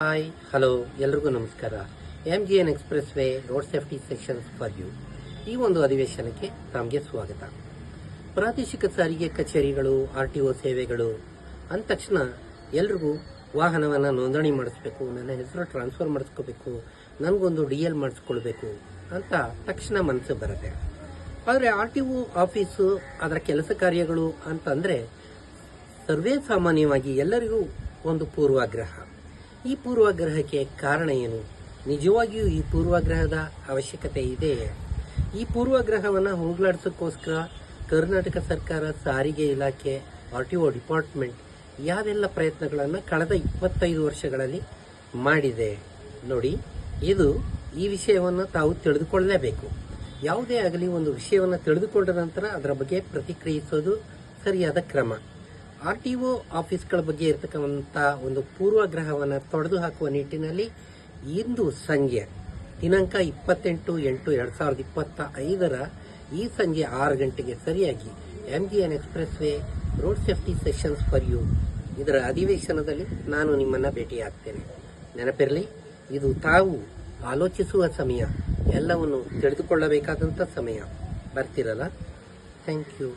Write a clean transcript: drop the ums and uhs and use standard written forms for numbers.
Hi hello ಎಲ್ರಿಗೂ ನಮಸ್ಕಾರ. MGN expressway road safety sections for you ಈ ಒಂದು ಅಧಿವೇಶನಕ್ಕೆ ತಮಗೆ ಸ್ವಾಗತ. ಪ್ರಾದೇಶಿಕ ಸಾರಿಗೆ ಕಚೇರಿಗಳು, RTO ಸೇವೆಗಳು ಅಂದ ತಕ್ಷಣ ಎಲ್ರಿಗೂ ವಾಹನವನ್ನು ನೋಂದಣಿ ಮಾಡಿಸ್ಬೇಕು, ನನ್ನ ಹೆಸರು ಟ್ರಾನ್ಸ್ಫರ್ ಮಾಡಿಸ್ಕೋಬೇಕು, ನನಗೊಂದು DL ಮಾಡಿಸ್ಕೊಳ್ಬೇಕು ಅಂತ ತಕ್ಷಣ ಮನಸ್ಸು ಬರುತ್ತೆ. ಆದರೆ RTO ಆಫೀಸು ಅದರ ಕೆಲಸ ಕಾರ್ಯಗಳು ಅಂತಂದರೆ ಸರ್ವೇ ಸಾಮಾನ್ಯವಾಗಿ ಎಲ್ಲರಿಗೂ ಒಂದು ಪೂರ್ವಾಗ್ರಹ. ಈ ಪೂರ್ವಾಗ್ರಹಕ್ಕೆ ಕಾರಣ ಏನು? ನಿಜವಾಗಿಯೂ ಈ ಪೂರ್ವಾಗ್ರಹದ ಅವಶ್ಯಕತೆ ಇದೆಯೇ? ಈ ಪೂರ್ವಾಗ್ರಹವನ್ನು ಹೋಗಲಾಡಿಸೋಕ್ಕೋಸ್ಕರ ಕರ್ನಾಟಕ ಸರ್ಕಾರ, ಸಾರಿಗೆ ಇಲಾಖೆ, RTO ಡಿಪಾರ್ಟ್ಮೆಂಟ್ ಯಾವೆಲ್ಲ ಪ್ರಯತ್ನಗಳನ್ನು ಕಳೆದ 25 ವರ್ಷಗಳಲ್ಲಿ ಮಾಡಿದೆ ನೋಡಿ. ಈ ವಿಷಯವನ್ನು ತಾವು ತಿಳಿದುಕೊಳ್ಳಲೇಬೇಕು. ಯಾವುದೇ ಆಗಲಿ ಒಂದು ವಿಷಯವನ್ನು ತಿಳಿದುಕೊಂಡ ನಂತರ ಅದರ ಬಗ್ಗೆ ಪ್ರತಿಕ್ರಿಯಿಸೋದು ಸರಿಯಾದ ಕ್ರಮ. RTO ಆಫೀಸ್ಗಳ ಬಗ್ಗೆ ಇರತಕ್ಕಂಥ ಒಂದು ಪೂರ್ವಗ್ರಹವನ್ನು ತೊಡೆದು ಹಾಕುವ ನಿಟ್ಟಿನಲ್ಲಿ ಇಂದು ಸಂಜೆ ದಿನಾಂಕ 28/8/2025 ಈ ಸಂಜೆ 6 ಗಂಟೆಗೆ ಸರಿಯಾಗಿ MGN expressway road safety sessions for you ಇದರ ಅಧಿವೇಶನದಲ್ಲಿ ನಾನು ನಿಮ್ಮನ್ನು ಭೇಟಿಯಾಗ್ತೇನೆ. ನೆನಪಿರಲಿ, ಇದು ತಾವು ಆಲೋಚಿಸುವ ಸಮಯ, ಎಲ್ಲವನ್ನು ತಿಳಿದುಕೊಳ್ಳಬೇಕಾದಂಥ ಸಮಯ. ಬರ್ತಿರಲ್ಲ? Thank you.